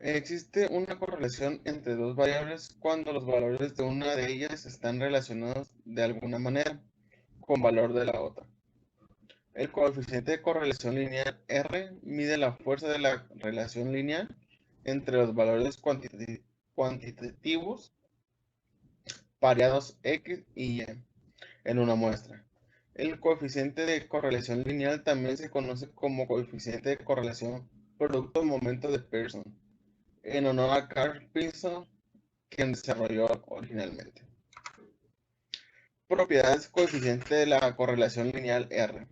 Existe una correlación entre dos variables cuando los valores de una de ellas están relacionados de alguna manera con valor de la otra. El coeficiente de correlación lineal R mide la fuerza de la relación lineal entre los valores cuantitativos pareados X y Y en una muestra. El coeficiente de correlación lineal también se conoce como coeficiente de correlación producto momento de Pearson, en honor a Carl Pearson, quien desarrolló originalmente. Propiedades coeficiente de la correlación lineal R.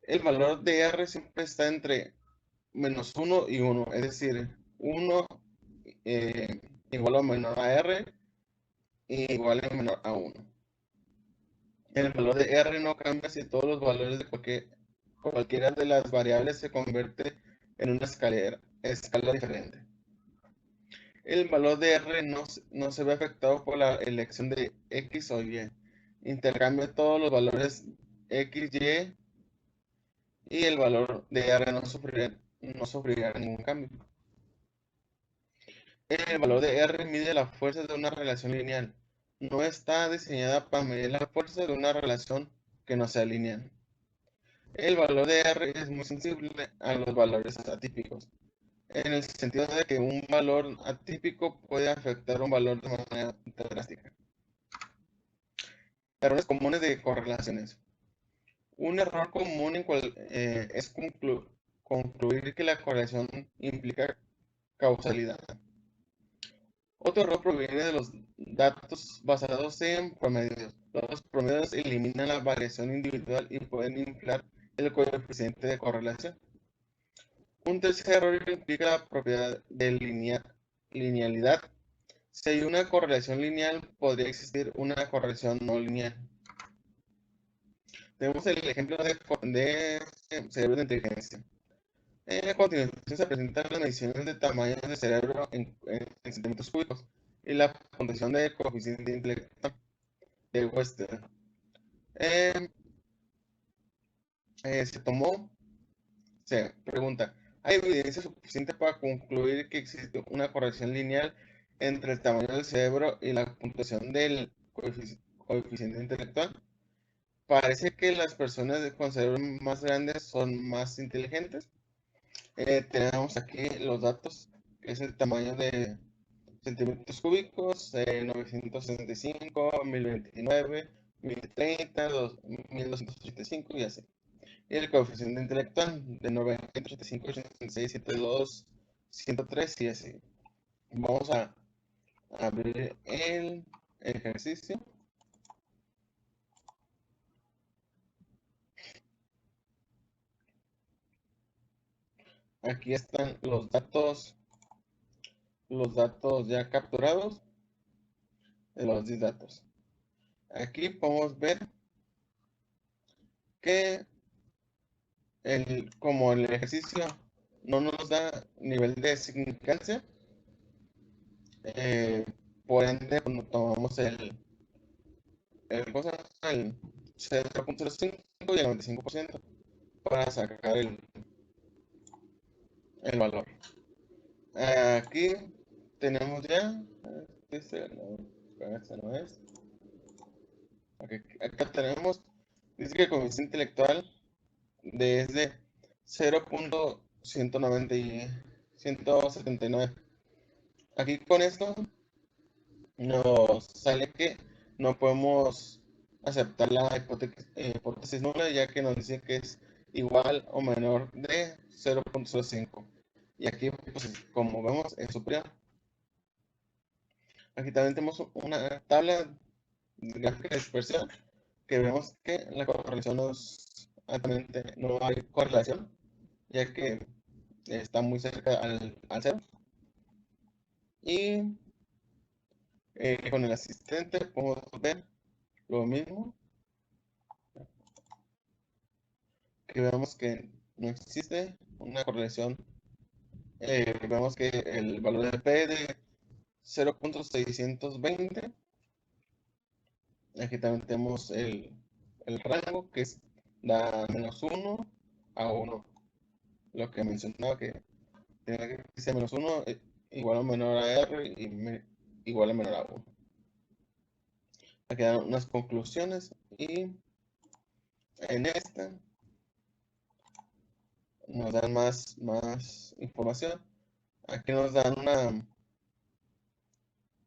El valor de R siempre está entre -1 y 1, es decir, 1 igual o menor a R y igual o menor a 1. El valor de R no cambia si todos los valores de cualquiera de las variables se convierte en una escala diferente. El valor de R no se ve afectado por la elección de X o Y. Intercambia todos los valores X, y el valor de R no sufrirá ningún cambio. El valor de R mide la fuerza de una relación lineal. No está diseñada para medir la fuerza de una relación que no sea lineal. El valor de R es muy sensible a los valores atípicos, en el sentido de que un valor atípico puede afectar un valor de manera drástica. Errores comunes de correlaciones. Un error común es concluir que la correlación implica causalidad. Otro error proviene de los datos basados en promedios. Los promedios eliminan la variación individual y pueden inflar el coeficiente de correlación. Un tercer error implica la propiedad de linealidad. Si hay una correlación lineal, podría existir una correlación no lineal. Tenemos el ejemplo de cerebro de inteligencia. A continuación se presentan las mediciones de tamaño del cerebro en centímetros cúbicos y la puntuación del coeficiente intelectual de Western. Eh, se pregunta, ¿hay evidencia suficiente para concluir que existe una correlación lineal entre el tamaño del cerebro y la puntuación del coeficiente intelectual? Parece que las personas con cerebros más grandes son más inteligentes. Tenemos aquí los datos, que es el tamaño de centímetros cúbicos, 965, 1029, 1030, 1285 y así. Y el coeficiente intelectual de 985, 86, 72, 103 y así. Vamos a abrir el ejercicio. Aquí están los datos ya capturados de los 10 datos. Aquí podemos ver que como el ejercicio no nos da nivel de significancia, por ende, cuando tomamos el 0.05 y el 95% para sacar el valor. Aquí tenemos ya, este no es. Acá tenemos, dice que el coeficiente intelectual desde 0.179. Aquí con esto nos sale que no podemos aceptar la hipótesis nula, ya que nos dice que es igual o menor de 0.05. Y aquí, pues, como vemos, es superior. Aquí también tenemos una tabla gráfica de dispersión, que vemos que la correlación no hay correlación, ya que está muy cerca al cero. Y con el asistente podemos ver lo mismo, que vemos que no existe una correlación. Vemos que el valor de P de 0.620. Aquí también tenemos el rango, que da -1 a 1, lo que mencionaba, que tiene que ser menos 1 igual o menor a R y igual o menor a 1. Aquí dan unas conclusiones y en esta nos dan más información. Aquí nos dan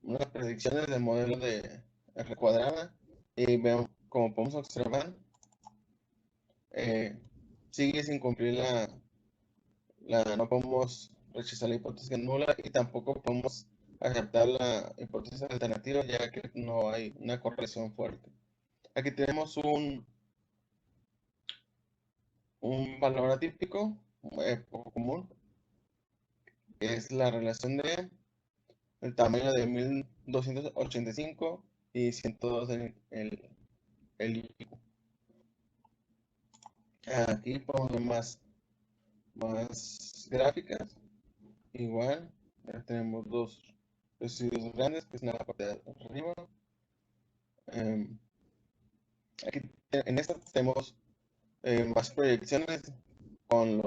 unas predicciones del modelo de R cuadrada y vemos, como podemos observar, sigue sin cumplir no podemos rechazar la hipótesis nula y tampoco podemos aceptar la hipótesis alternativa ya que no hay una correlación fuerte. Aquí tenemos un valor atípico poco común, que es la relación de el tamaño de 1285 y 102 el IQ. Aquí podemos ver más gráficas. Igual, ya tenemos dos residuos grandes que es en la parte de arriba. Aquí en esta tenemos más proyecciones con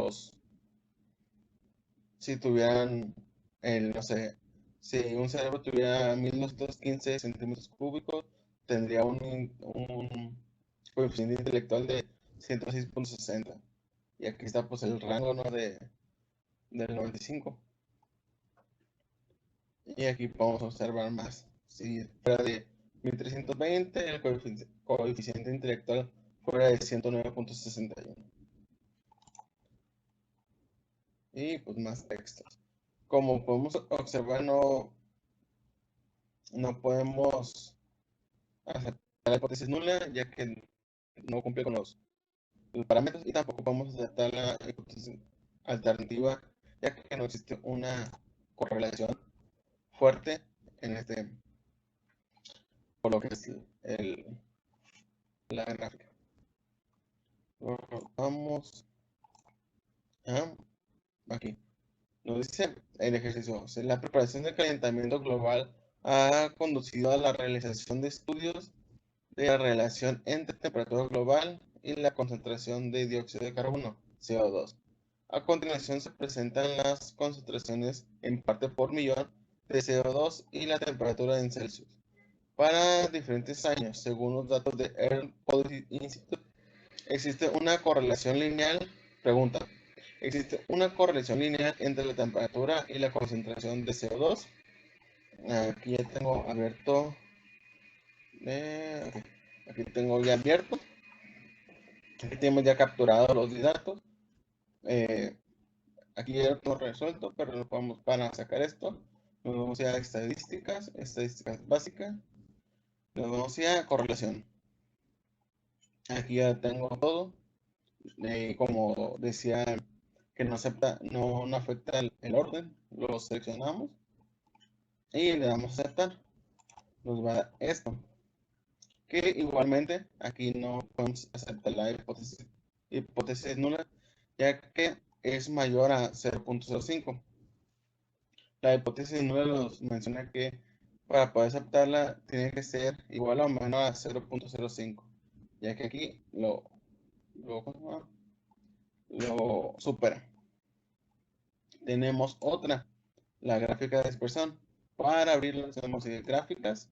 si tuvieran, no sé, si un cerebro tuviera 1215 centímetros cúbicos, tendría un coeficiente intelectual de 106.60. Y aquí está pues el rango, ¿no? Del 95. Y aquí podemos observar más. Si fuera de 1320, el coeficiente intelectual fuera de 109.61. Y pues más textos. Como podemos observar, no podemos aceptar la hipótesis nula, ya que no cumple con los parámetros, y tampoco podemos aceptar la hipótesis alternativa, ya que no existe una correlación fuerte en por lo que es la gráfica. Vamos aquí. Nos dice el ejercicio: la preparación del calentamiento global ha conducido a la realización de estudios de la relación entre temperatura global y la concentración de dióxido de carbono, CO2. A continuación se presentan las concentraciones en parte por millón de CO2 y la temperatura en Celsius para diferentes años. Según los datos de Air Policy Institute, existe una correlación lineal. Pregunta: ¿existe una correlación lineal entre la temperatura y la concentración de CO2? Aquí ya tengo abierto. Aquí tengo ya abierto. Aquí tenemos ya capturado los datos. Aquí ya lo tengo resuelto, pero lo podemos para sacar esto. Nos vamos a estadísticas básicas. Nos vamos a correlación. Aquí ya tengo todo. Como decía, que no afecta el orden, lo seleccionamos y le damos a aceptar. Nos va a dar esto, que igualmente aquí no podemos aceptar la hipótesis nula, ya que es mayor a 0.05. La hipótesis nula nos menciona que para poder aceptarla tiene que ser igual o menor a 0.05, ya que aquí lo supera. Tenemos otra, la gráfica de dispersión. Para abrirlo tenemos gráficas,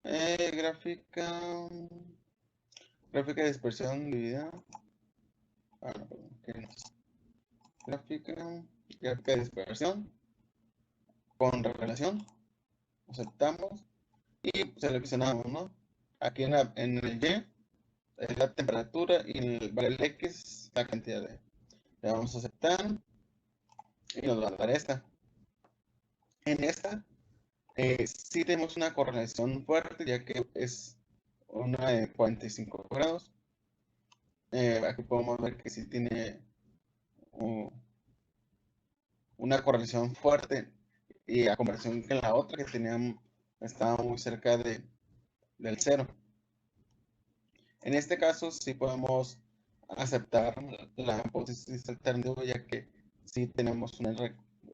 gráfica de dispersión dividida. Gráfica de dispersión con relación. Aceptamos y seleccionamos, ¿no? Aquí en el Y es la temperatura y en el X la cantidad de. Le vamos a aceptar y nos va a dar esta. En esta sí tenemos una correlación fuerte, ya que es una de 45 grados. Aquí podemos ver que sí tiene una correlación fuerte, y a comparación que la otra que estaba muy cerca del cero. En este caso sí podemos aceptar la hipótesis alternativa, ya que sí tenemos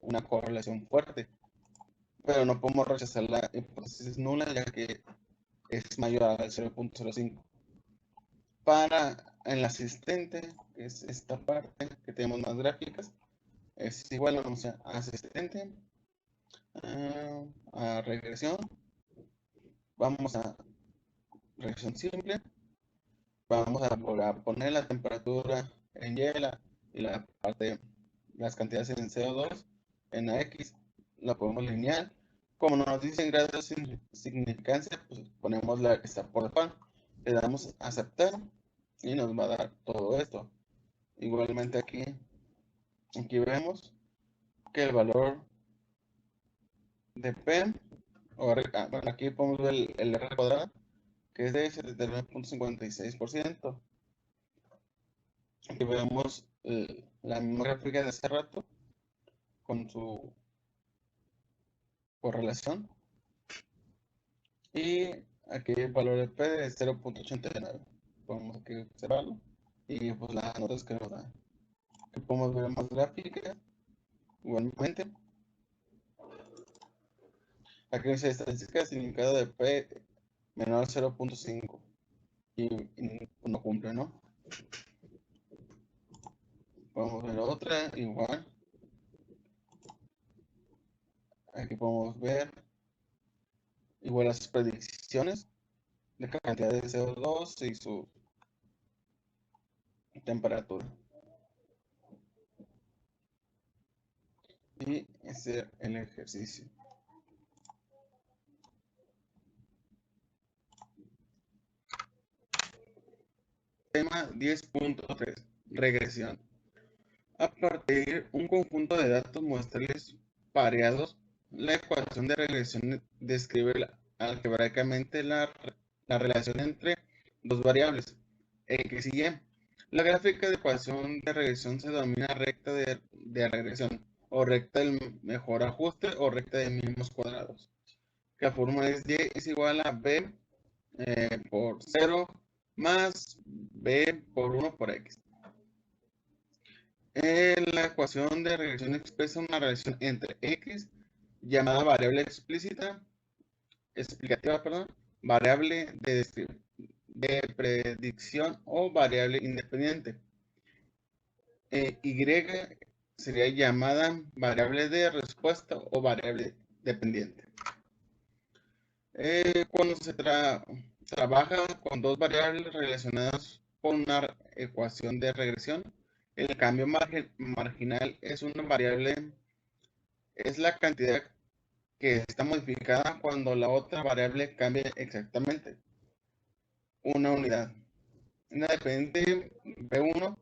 una correlación fuerte, pero no podemos rechazar la hipótesis nula, ya que es mayor al 0.05. Para el asistente, que es esta parte que tenemos más gráficas, es igual, vamos a asistente, a regresión, vamos a regresión simple, vamos a poner la temperatura en Y y la parte, las cantidades en CO2 en AX, la ponemos lineal. Como nos dicen grados de significancia, pues ponemos la que está por default. Le damos a aceptar y nos va a dar todo esto. Igualmente aquí vemos que el valor de P, bueno, aquí podemos ver el R cuadrado, que es de 79.56%. Aquí vemos la misma gráfica de hace rato con su correlación. Y aquí el valor de P de 0.89. Podemos aquí observarlo. Y pues las notas que nos da. Aquí podemos ver más gráficas. Igualmente. Aquí dice estadística significado de P menor a 0.5. Y no cumple, ¿no? Vamos a ver otra, igual. Aquí podemos ver igual las predicciones de cantidad de CO2 y su temperatura. Y hacer el ejercicio. Tema 10.3. Regresión. A partir de un conjunto de datos muestrales pareados, la ecuación de regresión describe algebraicamente la relación entre dos variables, x y y. La gráfica de ecuación de regresión se denomina recta de regresión, o recta del mejor ajuste, o recta de mínimos cuadrados. La fórmula es y es igual a b por 0 más b por 1 por x. La ecuación de regresión expresa una relación entre x, llamada variable explicativa, perdón, variable de predicción o variable independiente. Y sería llamada variable de respuesta o variable dependiente. Cuando se trabaja con dos variables relacionadas por una ecuación de regresión, el cambio marginal es una variable, es la cantidad que está modificada cuando la otra variable cambia exactamente una unidad. Independiente B1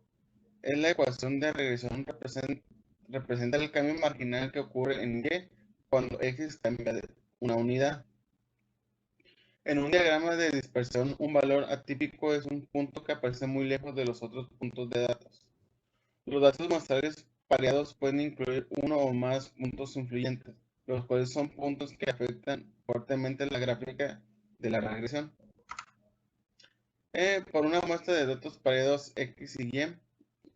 es la ecuación de regresión, representa el cambio marginal que ocurre en Y cuando X cambia de una unidad. En un diagrama de dispersión, un valor atípico es un punto que aparece muy lejos de los otros puntos de datos. Los datos muestrales pareados pueden incluir uno o más puntos influyentes, los cuales son puntos que afectan fuertemente la gráfica de la regresión. Por una muestra de datos pareados X y Y,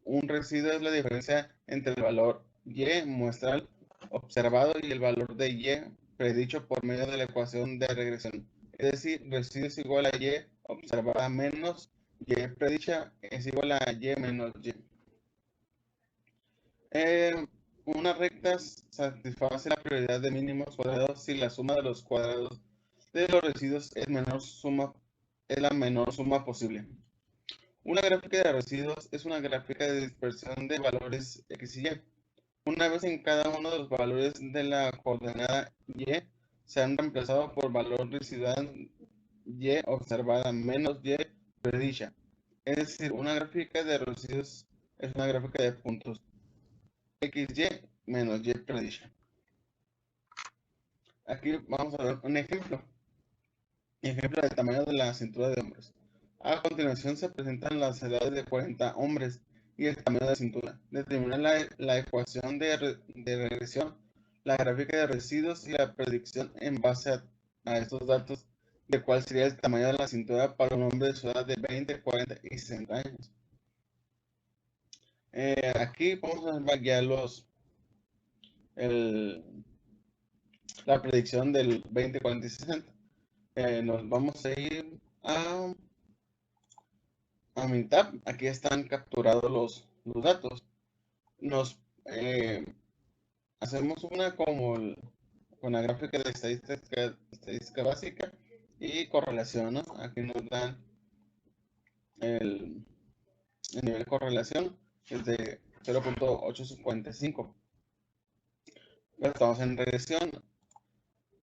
un residuo es la diferencia entre el valor Y muestral observado y el valor de Y predicho por medio de la ecuación de regresión. Es decir, residuo es igual a Y observada menos Y predicha es igual a Y menos Y. Una recta satisface la prioridad de mínimos cuadrados si la suma de los cuadrados de los residuos es la menor suma posible. Una gráfica de residuos es una gráfica de dispersión de valores x y y. Una vez en cada uno de los valores de la coordenada y se han reemplazado por valor residual y observada menos y predicha. Es decir, una gráfica de residuos es una gráfica de puntos XY menos Y predicha. Aquí vamos a ver un ejemplo. Ejemplo del tamaño de la cintura de hombres. A continuación se presentan las edades de 40 hombres y el tamaño de la cintura. Determina la ecuación de regresión, la gráfica de residuos y la predicción en base a estos datos de cuál sería el tamaño de la cintura para un hombre de su edad de 20, 40 y 60 años. Aquí vamos a ver ya la predicción del 20, 40 y 60. Nos vamos a ir a mitad. Aquí están capturados los datos. Nos hacemos una con la gráfica de estadística básica y correlación, ¿no? Aquí nos dan el nivel de correlación, es de 0.855. Estamos en regresión.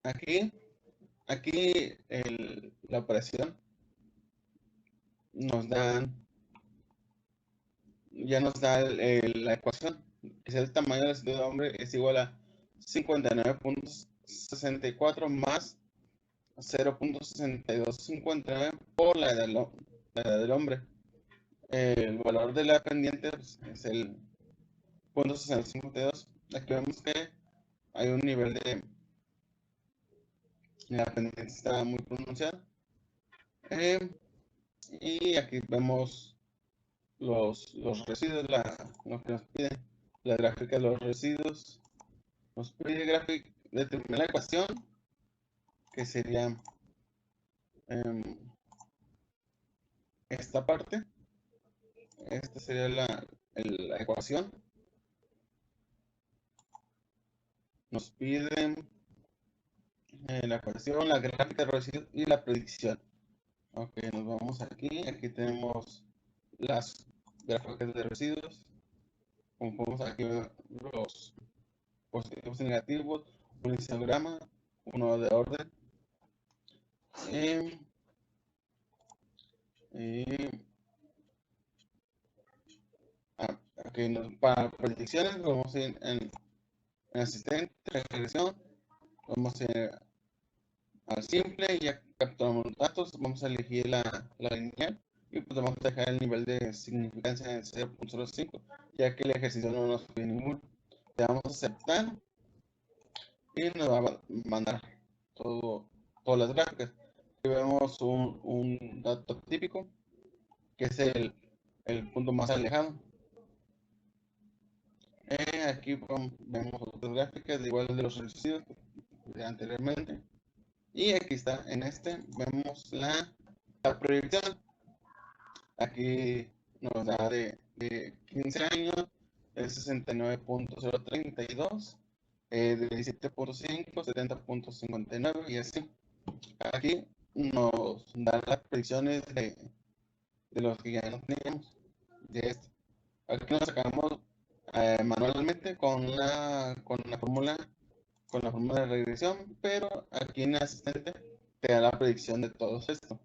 Aquí la operación nos dan, ya nos da la ecuación, que es el tamaño del residuo de hombre es igual a 59.64 más 0.6259 por la edad del hombre. El valor de la pendiente pues, es el 0.6052. Aquí vemos que hay un nivel de la pendiente está muy pronunciada. Y aquí vemos los residuos, lo que nos piden, la gráfica de los residuos. Nos pide determinar la ecuación, que sería esta parte. Esta sería la ecuación. Nos piden la ecuación, la gráfica de residuos y la predicción. Ok, nos vamos aquí. Aquí tenemos las gráficas de residuos. Como podemos aquí ver los positivos y negativos, un histograma, uno de orden. Para predicciones vamos a ir en asistente, regresión, vamos a ir al simple, ya capturamos los datos, vamos a elegir la lineal y pues vamos a dejar el nivel de significancia en 0.05, ya que el ejercicio no nos pide ninguno. Le damos a aceptar y nos va a mandar todas las gráficas. Aquí vemos un dato típico, que es el punto más alejado. Aquí vemos otras gráficas de igual de los residuos de anteriormente. Y aquí está, en vemos la proyección. Aquí nos da de 15 años, el 69.032, de 17.5, 70.59 y así. Aquí nos da las predicciones de los que ya no teníamos de esto. Aquí nos sacamos manualmente con la fórmula de regresión, pero aquí en asistente te da la predicción de todo esto.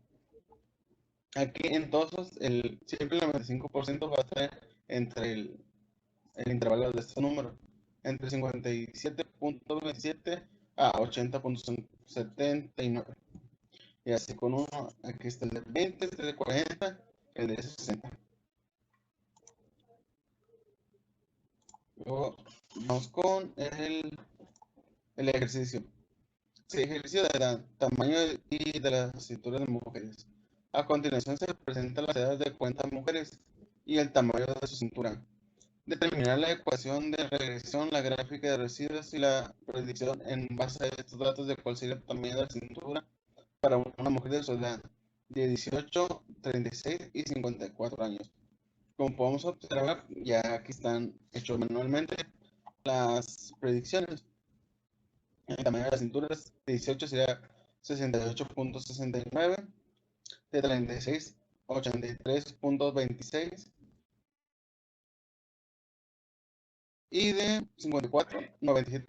Aquí en todos siempre el 95% va a estar entre el intervalo de estos números, entre 57.27 a 80.79. Y así con uno, aquí está el de 20, este de 40, el de 60. Luego vamos con el ejercicio. Sí, ejercicio de edad, tamaño y de las cinturas de mujeres. A continuación se presentan las edades de cuántas mujeres y el tamaño de su cintura. Determinar la ecuación de regresión, la gráfica de residuos y la predicción en base a estos datos de cuál sería el tamaño de la cintura para una mujer de su edad de 18, 36 y 54 años. Como podemos observar, ya aquí están hechos manualmente las predicciones. El tamaño de las cinturas de 18 sería 68.69, de 36, 83.26 y de 54, 97.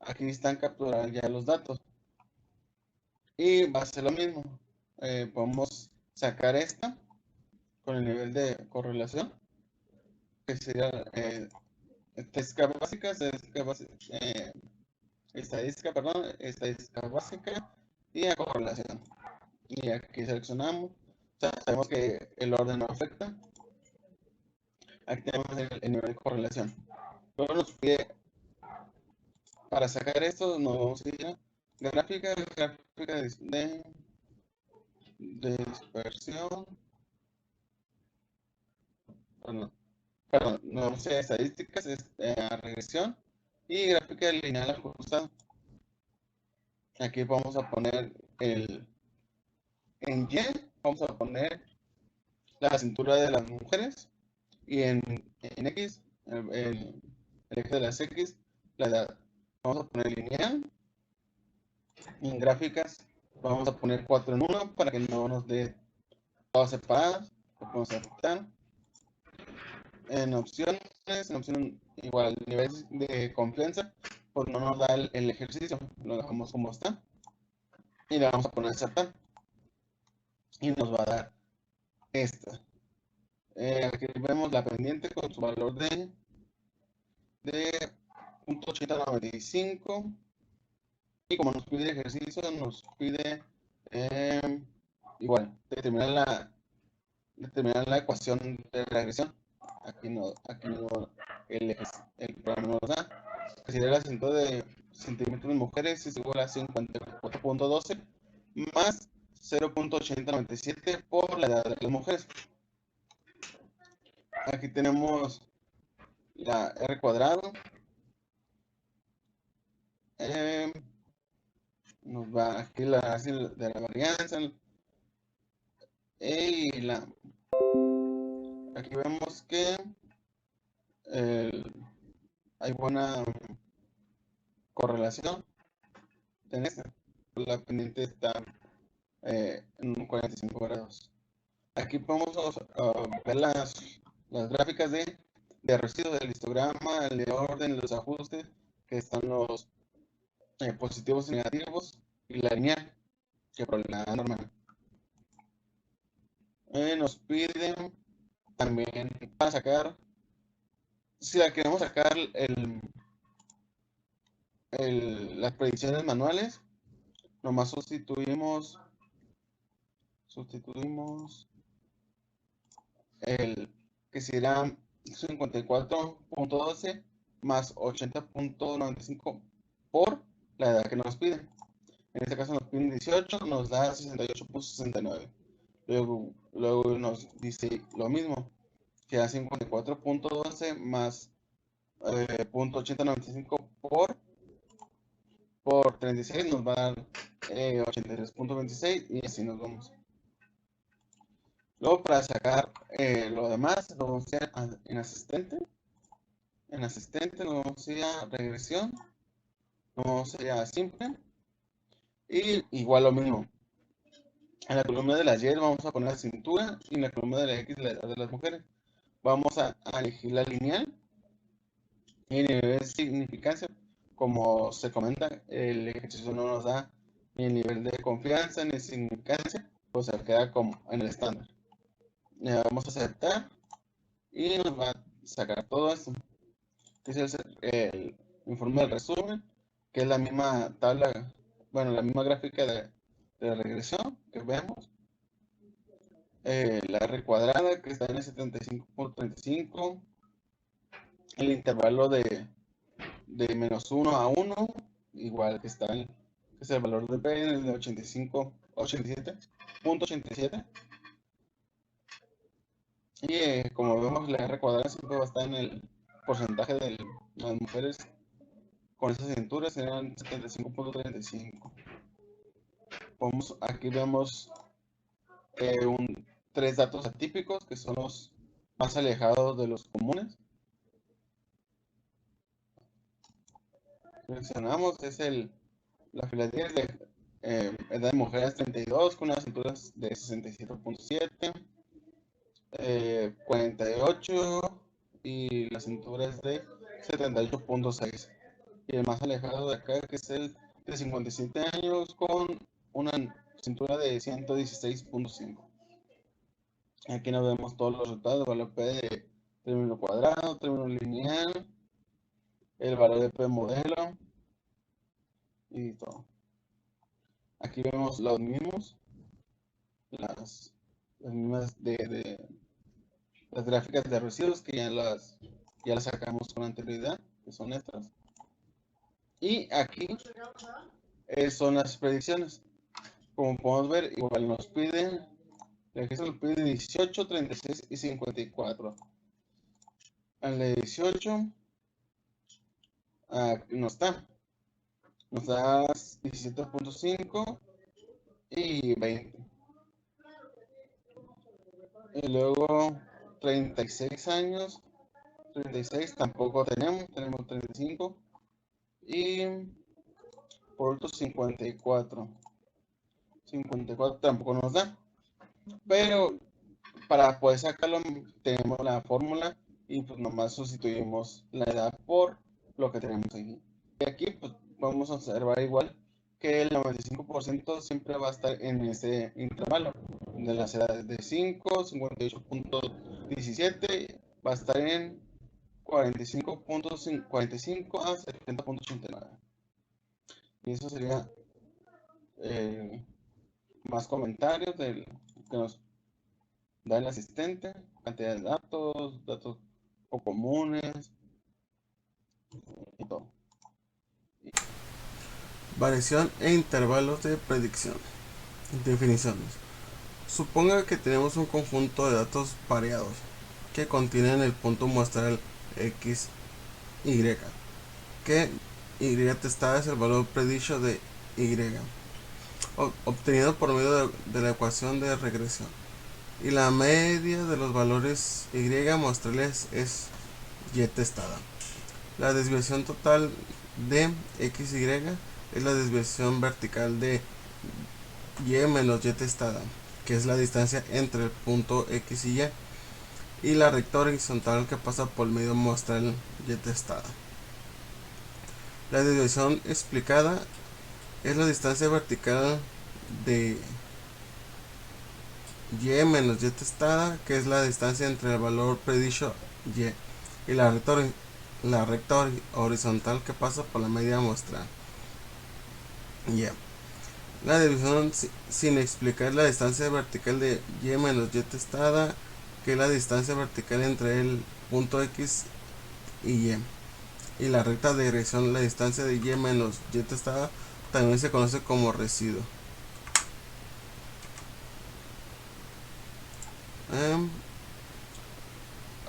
Aquí están capturados ya los datos. Y va a ser lo mismo. Podemos sacar esta con el nivel de correlación, que sería estadística básica, estadística básica y a correlación. Y aquí seleccionamos. Sabemos que el orden no afecta. Aquí tenemos el nivel de correlación. Luego nos pide, para sacar esto, nos vamos a ir a gráfica de dispersión. Perdón, nos vamos a estadísticas, a regresión y gráfica lineal ajustada. Aquí vamos a poner en Y, vamos a poner la cintura de las mujeres y en X, el eje de las X, la edad. Vamos a poner lineal y en gráficas vamos a poner 4 en 1 para que no nos dé todas separadas. Lo podemos aceptar. En opciones, en opción igual, nivel de confianza, pues no nos da el ejercicio, lo dejamos como está y le vamos a poner aceptar y nos va a dar esta. Aquí vemos la pendiente con su valor de 0.8095 y como nos pide ejercicio, nos pide igual determinar la ecuación de regresión. Aquí no el programa no nos da. Que sería la cintura de centímetros de mujeres es igual a 54.12 más 0.8097 por la edad de las mujeres. Aquí tenemos la R cuadrado. Nos va aquí la de la varianza. Y aquí vemos que hay buena correlación en esta. La pendiente está en 45 grados. Aquí podemos ver las gráficas de residuos del histograma, el de orden, los ajustes, que están los positivos y negativos, y la lineal, que por la normal. Nos piden también para sacar, si la queremos sacar las predicciones manuales, nomás sustituimos el que será 54.12 más 80.95 por la edad que nos piden. En este caso nos piden 18, nos da 68.69. Luego nos dice lo mismo, que da 54.12 más .8095 por 36 nos va a dar 83.26 y así nos vamos. Luego para sacar lo demás, lo vamos a hacer en asistente. En asistente lo vamos a ir a regresión. Lo vamos a ir a simple. Y igual lo mismo. En la columna de las Y vamos a poner la cintura y en la columna de la X la edad de las mujeres. Vamos a elegir la lineal y nivel de significancia. Como se comenta, el ejercicio no nos da ni el nivel de confianza ni significancia, pues se queda como en el estándar. Le vamos a aceptar y nos va a sacar todo esto. Este es el informe del resumen, que es la misma tabla, bueno, la misma gráfica de la regresión que vemos. La R cuadrada que está en el 75.35, el intervalo de menos 1 a 1, igual que que es el valor de P en el de 87.87. Y como vemos, la R cuadrada siempre va a estar en el porcentaje de las mujeres con esas cinturas, serían 75.35. Aquí vemos tres datos atípicos que son los más alejados de los comunes. Seleccionamos, es la fila 10 de edad de mujeres 32 con las cinturas de 67.7, 48 y las cinturas de 78.6. Y el más alejado de acá, que es el de 57 años con una cintura de 116.5. Aquí nos vemos todos los resultados, el valor P de término cuadrado, término lineal, el valor de P modelo y todo. Aquí vemos los mismos, las mismas de las gráficas de residuos que ya las sacamos con anterioridad, que son estas. Y aquí son las predicciones. Como podemos ver, igual nos piden, aquí se nos pide 18, 36 y 54. En la 18, no está. Nos da 17.5 y 20. Y luego 36 años, 36 tampoco tenemos 35. Y por otro 54 tampoco nos da. Pero para poder sacarlo tenemos la fórmula y pues nomás sustituimos la edad por lo que tenemos aquí. Y aquí pues vamos a observar igual que el 95% siempre va a estar en ese intervalo de las edades de 5, 58.17, va a estar en 45 a 70.89. Y eso sería más comentarios del que nos da el asistente, cantidad de datos o comunes y todo. Variación e intervalos de predicción. Definiciones. Suponga que tenemos un conjunto de datos pareados que contienen el punto muestral x, y, que y testada es el valor predicho de y, obtenido por medio de la ecuación de regresión. Y la media de los valores y muestrales es y testada. La desviación total de x, y es la desviación vertical de y menos y testada, que es la distancia entre el punto x y la recta horizontal que pasa por medio muestral y testada. La desviación explicada es la distancia vertical de y menos y testada, que es la distancia entre el valor predicho y la recta horizontal que pasa por la media muestral y. La división sin explicar la distancia vertical de y menos y testada, que es la distancia vertical entre el punto x y y. Y la recta de dirección, la distancia de y menos y testada, también se conoce como residuo.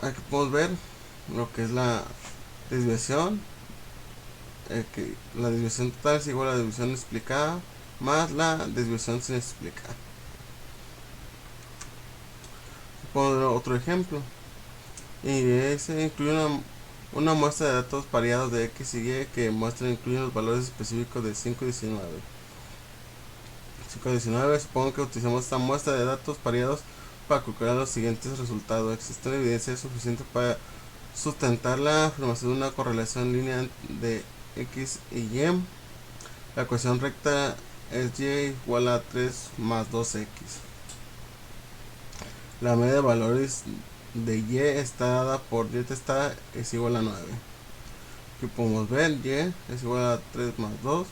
Aquí podemos ver lo que es la desviación. Que la desviación total es igual a la desviación explicada más la desviación sin explicar. Pongo otro ejemplo. Y ese incluye una muestra de datos pareados de x y y que incluyen los valores específicos de 5 y 19. 5 y 19, supongo que utilizamos esta muestra de datos pareados para calcular los siguientes resultados. Existe evidencia suficiente para sustentar la afirmación de una correlación lineal de x y y. La ecuación recta es y igual a 3 más 2x. La media de valores de y está dada por y testada es igual a 9. Aquí podemos ver y es igual a 3 más 2.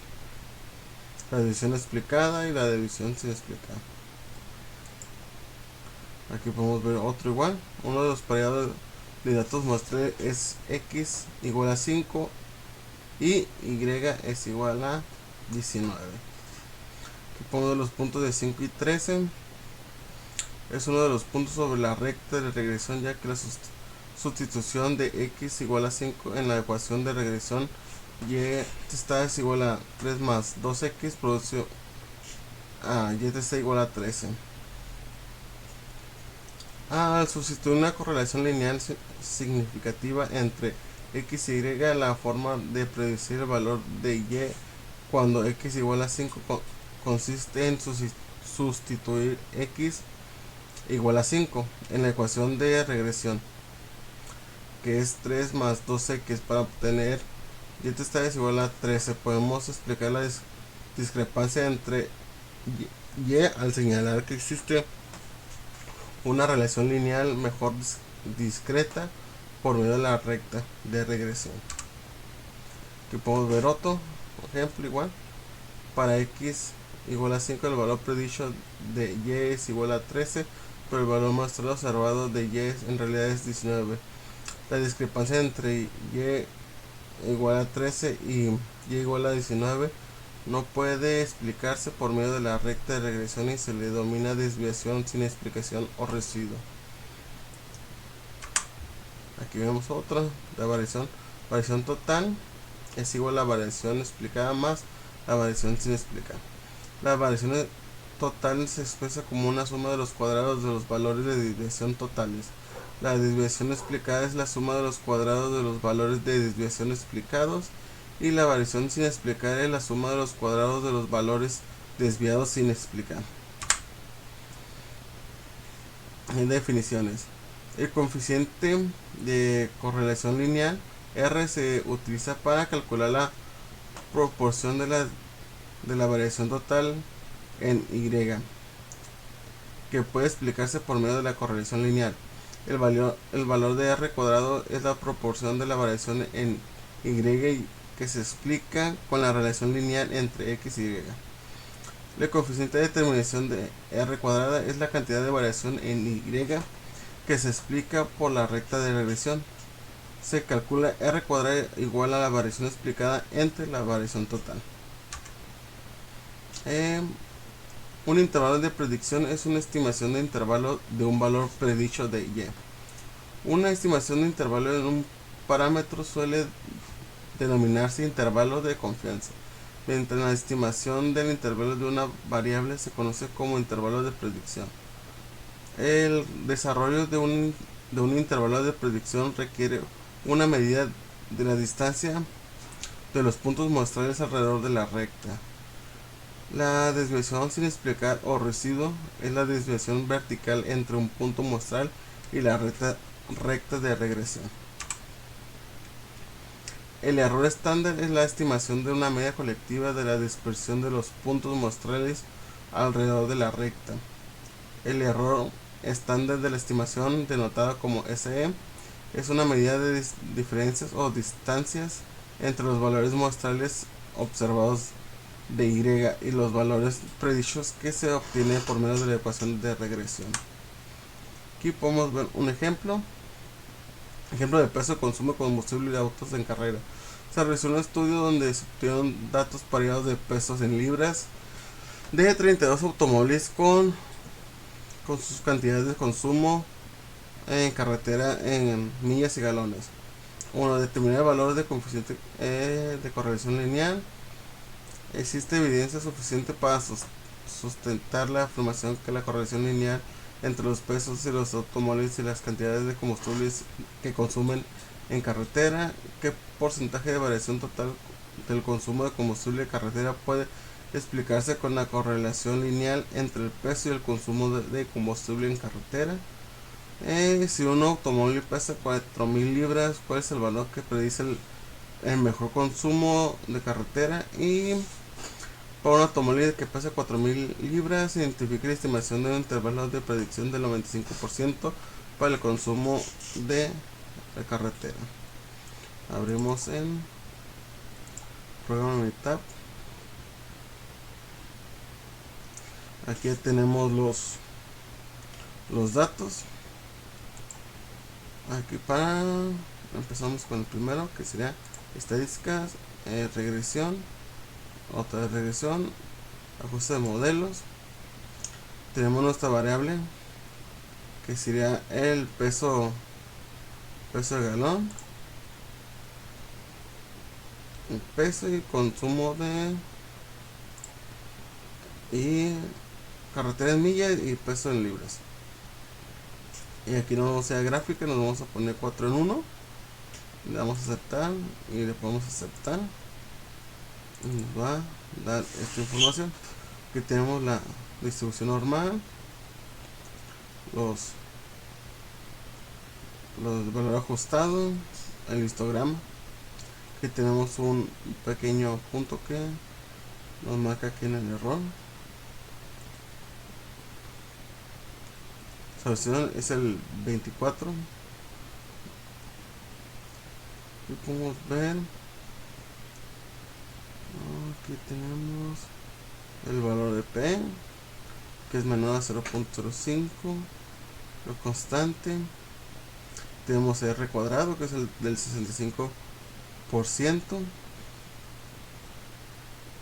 La división explicada y la división sin explicar. Aquí podemos ver otro igual. Uno de los pareados de datos muestre es x igual a 5 y y es igual a 19. Aquí podemos ver los puntos de 5 y 13. Es uno de los puntos sobre la recta de regresión, ya que la sustitución de x igual a 5 en la ecuación de regresión y testada es igual a 3 más 2x produce y testada igual a 13. Al sustituir una correlación lineal significativa entre x y y, la forma de predecir el valor de y cuando x igual a 5 consiste en sustituir x igual a 5 en la ecuación de regresión, que es 3 más 2x, para obtener y esta es igual a 13. Podemos explicar la discrepancia entre y al señalar que existe una relación lineal mejor discreta por medio de la recta de regresión. Aquí podemos ver otro ejemplo igual. Para x igual a 5, el valor predicho de y es igual a 13, pero el valor mostrado observado de y en realidad es 19. La discrepancia entre y igual a 13 y y igual a 19 no puede explicarse por medio de la recta de regresión y se le denomina desviación sin explicación o residuo. Aquí vemos otra, la variación. Variación total es igual a la variación explicada más la variación sin explicar. La variación total se expresa como una suma de los cuadrados de los valores de desviación totales. La desviación explicada es la suma de los cuadrados de los valores de desviación explicados, y la variación sin explicar es la suma de los cuadrados de los valores desviados sin explicar. En definiciones: el coeficiente de correlación lineal R se utiliza para calcular la proporción de la variación total en Y, que puede explicarse por medio de la correlación lineal. El valor de R cuadrado es la proporción de la variación en Y que se explica con la relación lineal entre X y Y. El coeficiente de determinación de R cuadrada es la cantidad de variación en Y que se explica por la recta de regresión. Se calcula R cuadrada igual a la variación explicada entre la variación total. Un intervalo de predicción es una estimación de intervalo de un valor predicho de Y. Una estimación de intervalo en un parámetro suele denominarse intervalo de confianza, mientras la estimación del intervalo de una variable se conoce como intervalo de predicción. El desarrollo de un intervalo de predicción requiere una medida de la distancia de los puntos muestrales alrededor de la recta. La desviación sin explicar o residuo es la desviación vertical entre un punto muestral y la recta de regresión. El error estándar es la estimación de una media colectiva de la dispersión de los puntos muestrales alrededor de la recta. El error estándar de la estimación, denotada como SE, es una medida de diferencias o distancias entre los valores muestrales observados de Y y los valores predichos que se obtienen por medio de la ecuación de regresión. Aquí podemos ver un ejemplo de peso de consumo de combustible de autos en carrera. Se realizó un estudio donde se obtuvieron datos pareados de pesos en libras de 32 automóviles con sus cantidades de consumo en carretera en millas y galones. Uno, determinar el valor de coeficiente de correlación lineal. Existe evidencia suficiente para sustentar la afirmación que la correlación lineal entre los pesos de los automóviles y las cantidades de combustibles que consumen en carretera. ¿Qué porcentaje de variación total del consumo de combustible de carretera puede explicarse con la correlación lineal entre el peso y el consumo de combustible en carretera? Si un automóvil pesa 4.000 libras, ¿cuál es el valor que predice el mejor consumo de carretera? Y para un automóvil que pesa 4.000 libras, se identifica la estimación de un intervalo de predicción del 95% para el consumo de la carretera. Abrimos en programa Minitab. Aquí tenemos los datos. Aquí empezamos con el primero, que sería estadísticas, regresión, otra regresión, ajuste de modelos. Tenemos nuestra variable, que sería el peso de galón, el peso y consumo y carretera en millas y peso en libras. Y aquí no vamos a hacer gráfica, nos vamos a poner 4 en 1. Le damos a aceptar y le podemos aceptar. Y nos va a dar esta información. Aquí tenemos la distribución normal, los valores ajustados, el histograma. Aquí tenemos un pequeño punto que nos marca aquí en el error. Solución es el 24. Aquí podemos ver, aquí tenemos el valor de P, que es menor a 0.05, lo constante. Tenemos R cuadrado, que es el del 65%,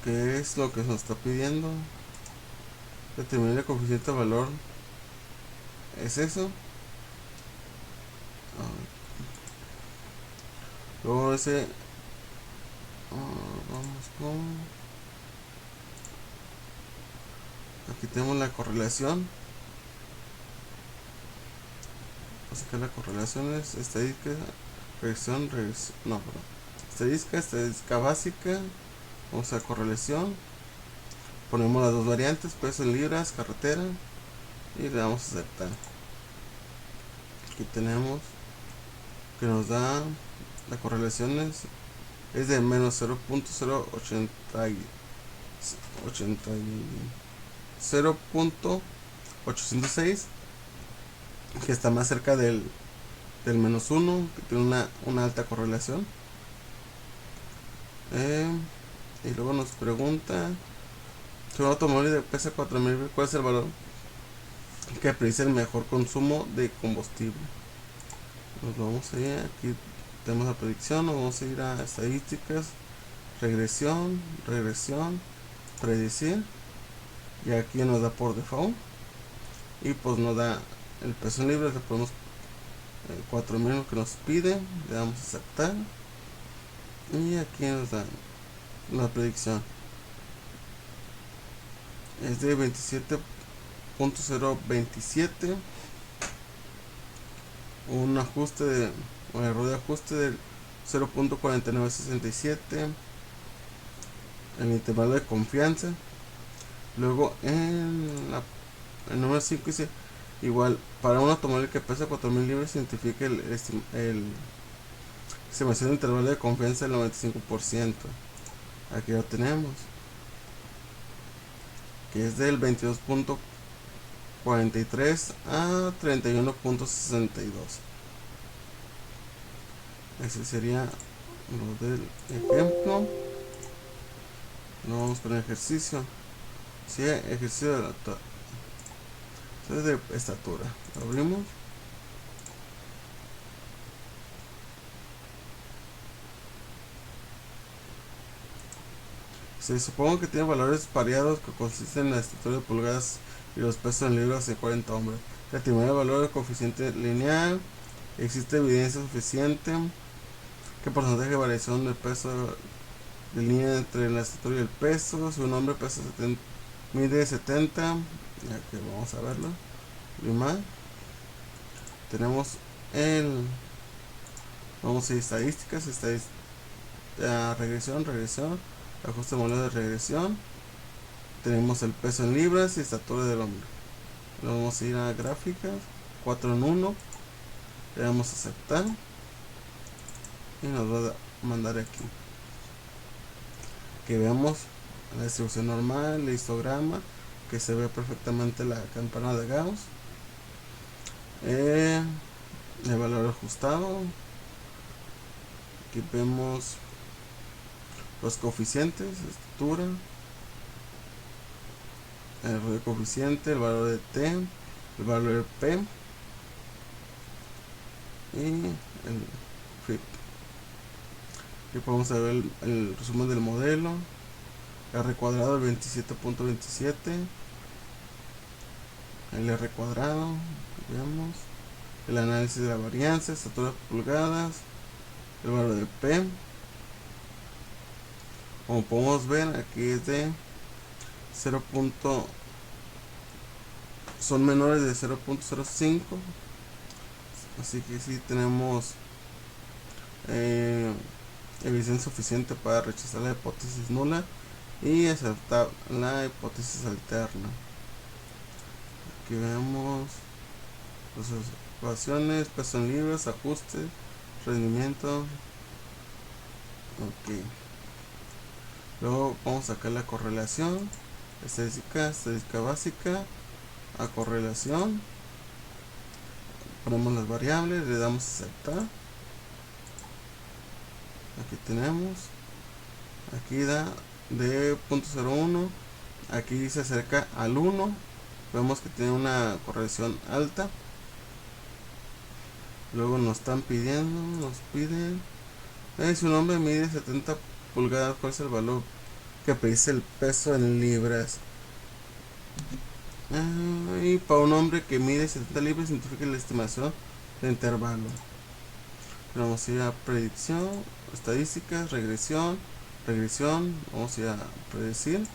que es lo que nos está pidiendo. Determinar el coeficiente de valor es eso. Luego ese vamos con Aquí tenemos la correlación. Vamos a sacar las correlaciones, estadística, regresión, no, perdón. Estadística básica. Vamos a correlación. Ponemos las dos variantes, peso en libras, carretera. Y le damos a aceptar. Aquí tenemos que nos da la correlación es de menos 0.806, que está más cerca del menos 1, que tiene una alta correlación. Y luego nos pregunta, si un automóvil pesa 4000, ¿cuál es el valor que predice el mejor consumo de combustible? Nos vamos a ir, aquí tenemos la predicción, nos vamos a ir a estadísticas, regresión, predecir, y aquí nos da por default, y pues nos da el peso en libras. Le ponemos 4000 que nos pide, le damos a aceptar, y aquí nos da la predicción, es de 27.027, un error de ajuste del 0.4967, el intervalo de confianza. Luego en el número 5 dice, igual, para un automóvil que pesa 4000 libras, identifica el estimación de intervalo de confianza del 95%. Aquí lo tenemos, que es del 22.43 a 31.62. Ese sería lo del ejemplo. Lo vamos con el ejercicio. Sí, ejercicio de estatura. Lo abrimos. Se supone que tiene valores variados que consisten en la estatura de pulgadas y los pesos en libras de 40 hombres. Determinar el valor del coeficiente lineal. Existe evidencia suficiente. ¿Qué porcentaje de variación del peso de línea entre la estatura y el peso? Si un hombre pesa mide 70, ya que vamos a verlo. Más. Tenemos vamos a ir estadísticas, regresión, ajuste modelo de regresión. Tenemos el peso en libras y estatura del hombre. Vamos a ir a gráficas, 4 en 1, le damos a aceptar y nos va a mandar aquí que veamos la distribución normal, el histograma, que se ve perfectamente la campana de Gauss, el valor ajustado. Aquí vemos los coeficientes, estatura, el error de coeficiente, el valor de T, el valor de P y el FIP. Aquí podemos ver el resumen del modelo. R cuadrado, el 27.27, el R cuadrado, vemos el análisis de la varianza, estatura pulgadas, el valor de P. Como podemos ver, aquí es de 0. Son menores de 0.05, así que sí tenemos evidencia suficiente para rechazar la hipótesis nula y aceptar la hipótesis alterna. Aquí vemos las ecuaciones, peso en libras, ajuste, rendimiento. Ok. Luego vamos a sacar la correlación, estadística básica, a correlación. Ponemos las variables, le damos a aceptar. Aquí tenemos, aquí da de 0.01, aquí se acerca al 1, vemos que tiene una correlación alta. Luego nos piden si un hombre mide 70 pulgadas, ¿cuál es el valor que predice el peso en libras? Y para un hombre que mide 70 libras, identifica la estimación de intervalo. Vamos a ir a predicción, estadísticas, regresión, vamos a ir a predecir.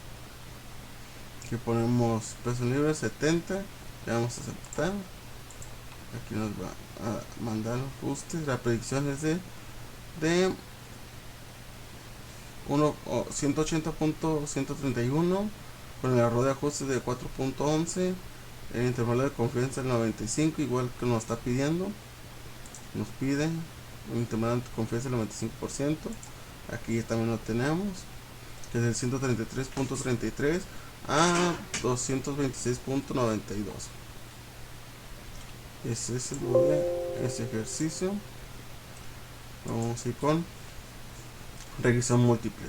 Aquí ponemos peso libre 70, le damos a aceptar. Aquí nos va a mandar los ajustes. La predicción es de 180.131 con el error de ajustes de 4.11, el intervalo de confianza del 95, igual que nos está pidiendo. Nos pide un intervalo de confianza del 95%. Aquí también lo tenemos, que es del 133.33 a 226.92. Ese es el de ese ejercicio. Vamos a ir con regresión múltiple.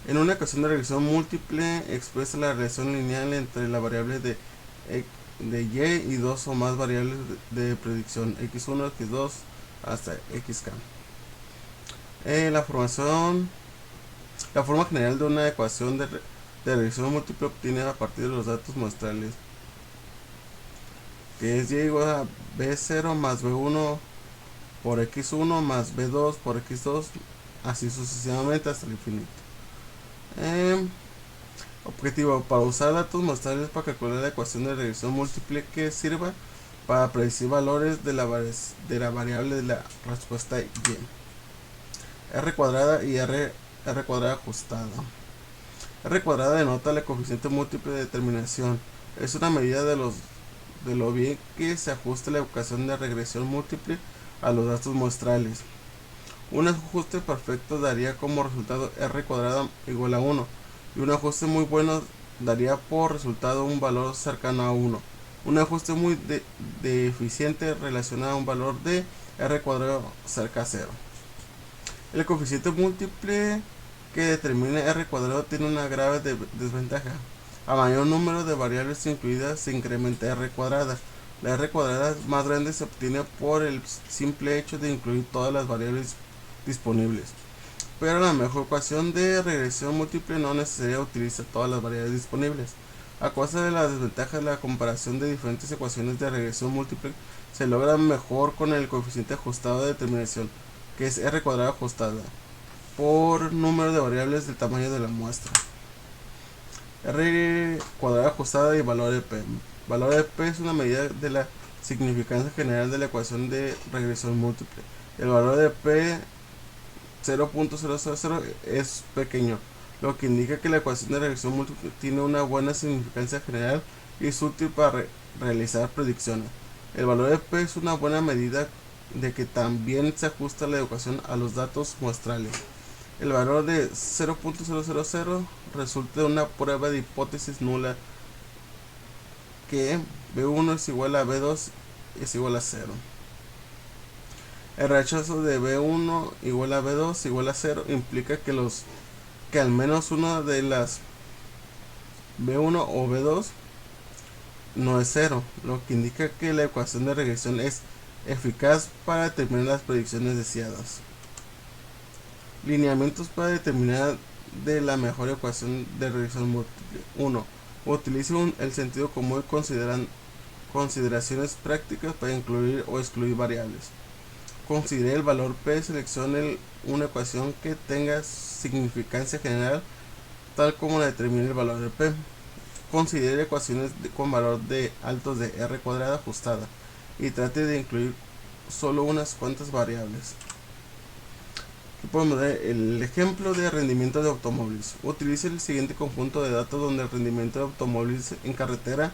En una ecuación de regresión múltiple expresa la relación lineal entre la variable de y y dos o más variables de predicción x1, x2 hasta xk. La forma general de una ecuación de regresión múltiple obtiene a partir de los datos muestrales, que es y igual a b0 más b1 por x1 más b2 por x2, así sucesivamente hasta el infinito. Objetivo: para usar datos muestrales para calcular la ecuación de regresión múltiple que sirva para predecir valores de la variable de la respuesta y. R cuadrada y R cuadrada ajustada. R cuadrada denota el coeficiente múltiple de determinación. Es una medida de lo bien que se ajusta la ecuación de regresión múltiple a los datos muestrales. Un ajuste perfecto daría como resultado R cuadrada igual a 1, y un ajuste muy bueno daría por resultado un valor cercano a 1. Un ajuste muy deficiente relaciona a un valor de R cuadrado cerca a 0. El coeficiente múltiple que determina R cuadrado tiene una grave desventaja. A mayor número de variables incluidas se incrementa R cuadrada. La R cuadrada más grande se obtiene por el simple hecho de incluir todas las variables disponibles. Pero la mejor ecuación de regresión múltiple no necesariamente utiliza todas las variables disponibles. A causa de la desventaja de la comparación de diferentes ecuaciones de regresión múltiple, se logra mejor con el coeficiente ajustado de determinación, que es R cuadrada ajustada, por número de variables del tamaño de la muestra. R cuadrada ajustada y valor de P. Valor de P es una medida de la significancia general de la ecuación de regresión múltiple. El valor de P 0.000 es pequeño, lo que indica que la ecuación de regresión múltiple tiene una buena significancia general y es útil para realizar predicciones. El valor de P es una buena medida de que también se ajusta la ecuación a los datos muestrales. El valor de 0.000 resulta de una prueba de hipótesis nula, que B1 es igual a B2 es igual a 0. El rechazo de B1 igual a B2 igual a 0 implica que al menos una de las B1 o B2 no es 0, lo que indica que la ecuación de regresión es eficaz para determinar las predicciones deseadas. Lineamientos para determinar de la mejor ecuación de regresión múltiple. 1. Utilice el sentido común y consideraciones prácticas para incluir o excluir variables. Considere el valor P, seleccione una ecuación que tenga significancia general, tal como la determine el valor de P. Considere ecuaciones con valor de altos de R cuadrada ajustada y trate de incluir solo unas cuantas variables. Aquí podemos ver el ejemplo de rendimiento de automóviles. Utilice el siguiente conjunto de datos donde el rendimiento de automóviles en carretera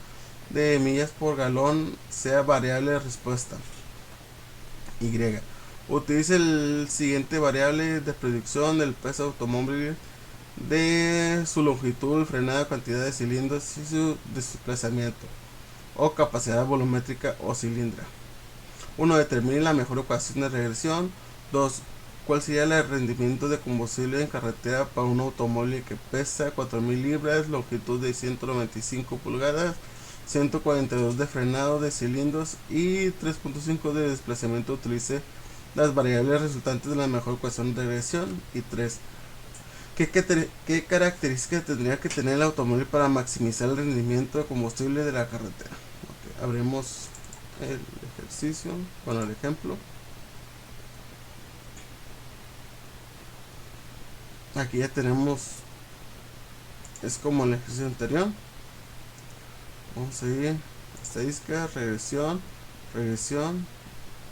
de millas por galón sea variable de respuesta. Y. Utilice el siguiente variable de predicción del peso automóvil, de su longitud, frenada, cantidad de cilindros y su desplazamiento o capacidad volumétrica o cilindra. 1. Determine la mejor ecuación de regresión. 2. ¿Cuál sería el rendimiento de combustible en carretera para un automóvil que pesa 4.000 libras, longitud de 195 pulgadas, 142 de frenado de cilindros y 3.5 de desplazamiento? Utilice las variables resultantes de la mejor ecuación de regresión. Y 3. ¿Qué características tendría que tener el automóvil para maximizar el rendimiento de combustible de la carretera? Okay, abrimos el ejercicio, bueno, el ejemplo. Aquí ya tenemos, es como el ejercicio anterior. Vamos a ir estadística, regresión, regresión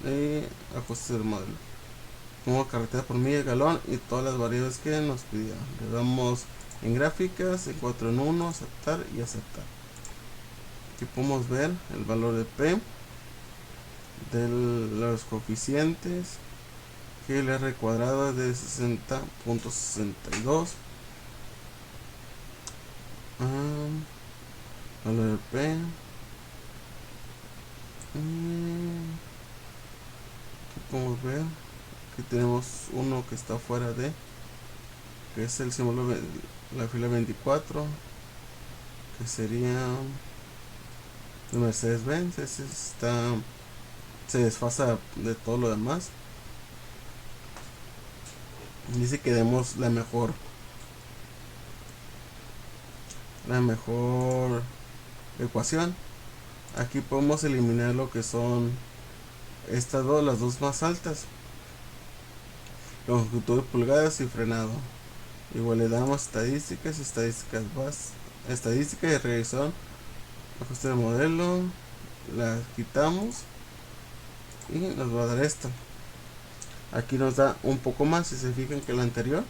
y ajuste del modelo. Como carretera por milla, galón y todas las variables que nos pidió. Le damos en gráficas, en 4 en 1, aceptar y aceptar. Aquí podemos ver el valor de P, de los coeficientes, que el R cuadrado es de 60.62. Valor de P. Aquí podemos ver que tenemos uno que está fuera de, que es el símbolo de la fila 24, que sería de Mercedes-Benz. Ese se desfasa de todo lo demás. Dice que demos la mejor ecuación. Aquí podemos eliminar lo que son estas dos, las dos más altas, longitud de pulgadas y frenado. Igual le damos estadística y regresión, ajuste de modelo, la quitamos y nos va a dar esta. Aquí nos da un poco más, si se fijan, que la anterior,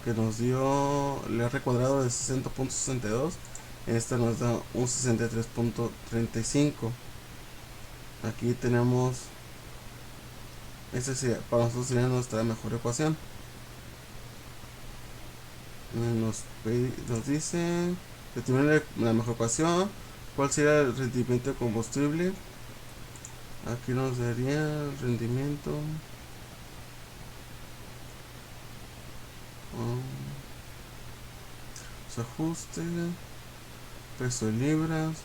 que nos dio el R cuadrado de 60.62, esta nos da un 63.35. aquí tenemos, esta sería, para nosotros sería nuestra mejor ecuación. Nos dice determinar la mejor ecuación, cuál sería el rendimiento de combustible. Aquí nos daría el rendimiento, los ajustes, peso de libras,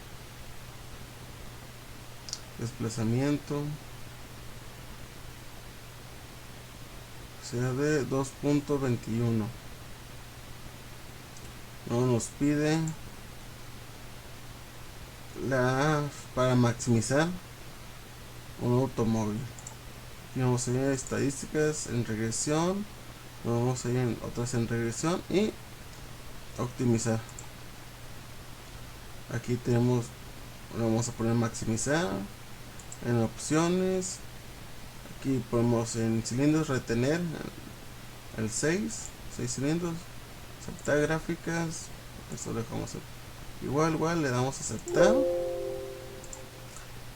desplazamiento, será de 2.21. no nos pide para maximizar un automóvil. Y vamos a ir a estadísticas en regresión, vamos a ir en otras en regresión y optimizar. Aquí tenemos, vamos a poner maximizar en opciones. Aquí podemos en cilindros retener el 6 cilindros, aceptar gráficas, eso lo dejamos igual, le damos a aceptar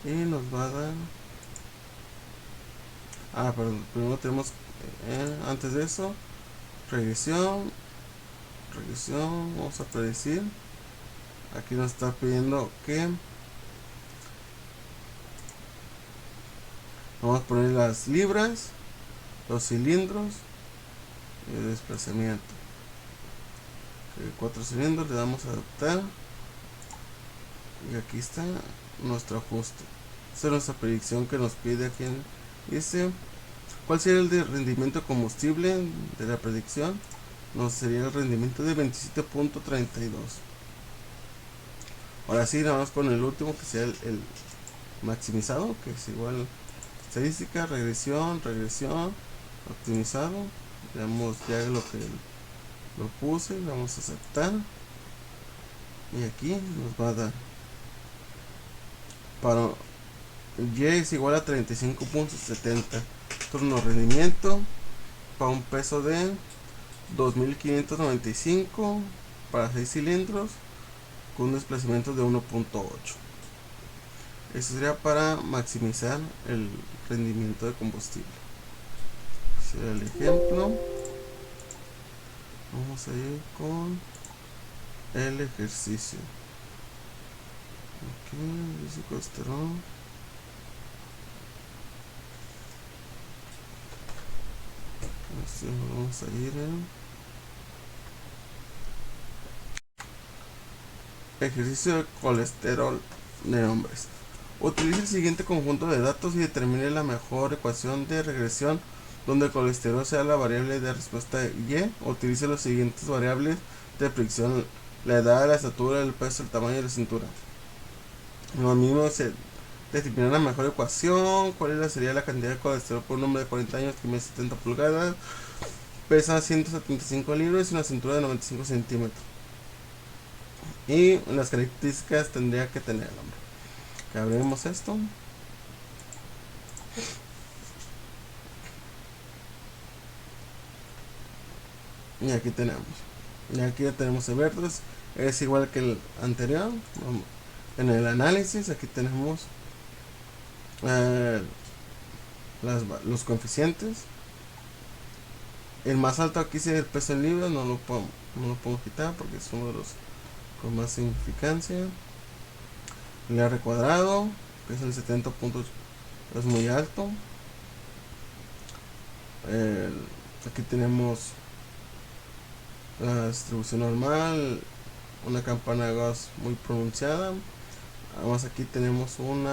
y nos va a dar, perdón, primero tenemos antes de eso regresión, vamos a predecir. Aquí nos está pidiendo que vamos a poner las libras, los cilindros y el desplazamiento. 4 cilindros, le damos a adaptar y aquí está nuestro ajuste. Esta es nuestra predicción que nos pide aquí. Dice cuál sería el de rendimiento de combustible de la predicción. Nos sería el rendimiento de 27.32. ahora sí, nada más con el último, que sea el maximizado, que es igual estadística, regresión, optimizado. Veamos ya lo que lo puse, vamos a aceptar y aquí nos va a dar para Y es igual a 35.70. turno rendimiento para un peso de 2595 para 6 cilindros con un desplazamiento de 1.8. eso sería para maximizar el rendimiento de combustible. Será el ejemplo. Vamos a ir con el ejercicio. Ok, dice colesterol. Así vamos a ir en ejercicio de colesterol de hombres. Utilice el siguiente conjunto de datos y determine la mejor ecuación de regresión donde el colesterol sea la variable de respuesta Y. Utilice los siguientes variables de predicción: la edad, la estatura, el peso, el tamaño de la cintura. Lo mismo se determina la mejor ecuación. ¿Cuál sería la cantidad de colesterol por un hombre de 40 años que mide 70 pulgadas, pesa 175 libras y una cintura de 95 centímetros? Y las características tendría que tener el nombre. Abrimos esto. Y aquí tenemos. Y aquí ya tenemos el vértice. Es igual que el anterior. En el análisis aquí tenemos los coeficientes. El más alto aquí es el peso en libras. No lo puedo quitar porque es uno de los con más significancia. El R cuadrado, que es el 70 puntos, es muy alto. Aquí tenemos la distribución normal, una campana de Gauss muy pronunciada. Además aquí tenemos un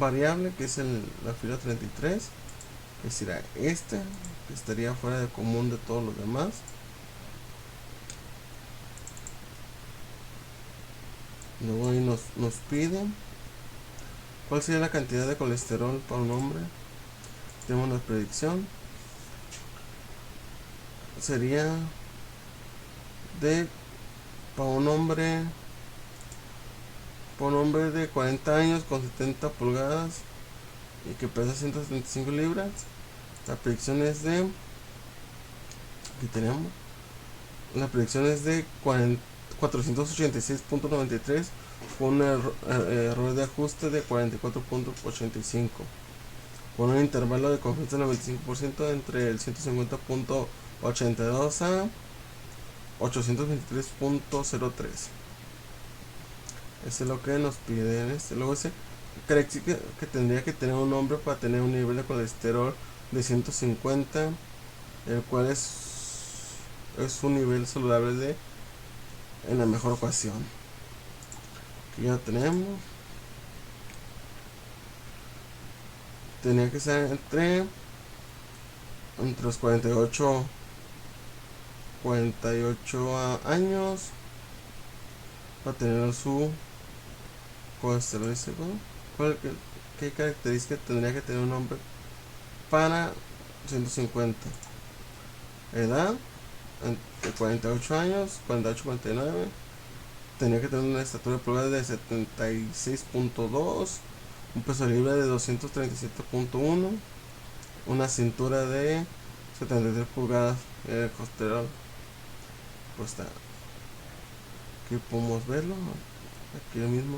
variable que es la fila 33, que será este, que estaría fuera de común de todos los demás. Luego ahí nos pide cuál sería la cantidad de colesterol para un hombre. Tenemos la predicción, sería de para un hombre de 40 años con 70 pulgadas y que pesa 175 libras. La predicción es de, aquí tenemos, la predicción es de 486.93 con un error de ajuste de 44.85, con un intervalo de confianza del 95% entre el 150.82 a 823.03. Eso es lo que nos piden. Luego dice que tendría que tener un hombre para tener un nivel de colesterol de 150, el cual es un nivel saludable en la mejor ocasión. Aquí ya tenemos. Tenía que ser entre los 48 años para tener su colesterol. ¿Qué características tendría que tener un hombre para 150? Edad entre 48 años, 48-49. Tenía que tener una estatura de pulgadas de 76.2, un peso libre de 237.1, una cintura de 73 pulgadas. El colesterol, pues está, aquí podemos verlo, aquí lo mismo.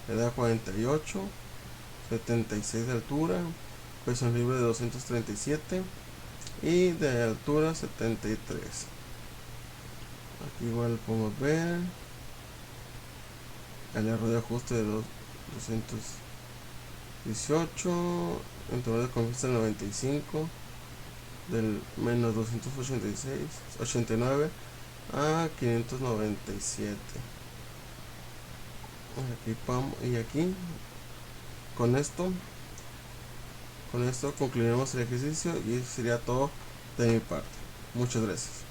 Edad 48, 76 de altura, peso libre de 237 y de altura 73. Aquí igual podemos ver el error de ajuste de 218, intervalo de confianza del 95, del menos 289 a 597. Aquí vamos, y aquí con esto concluiremos el ejercicio y eso sería todo de mi parte. Muchas gracias.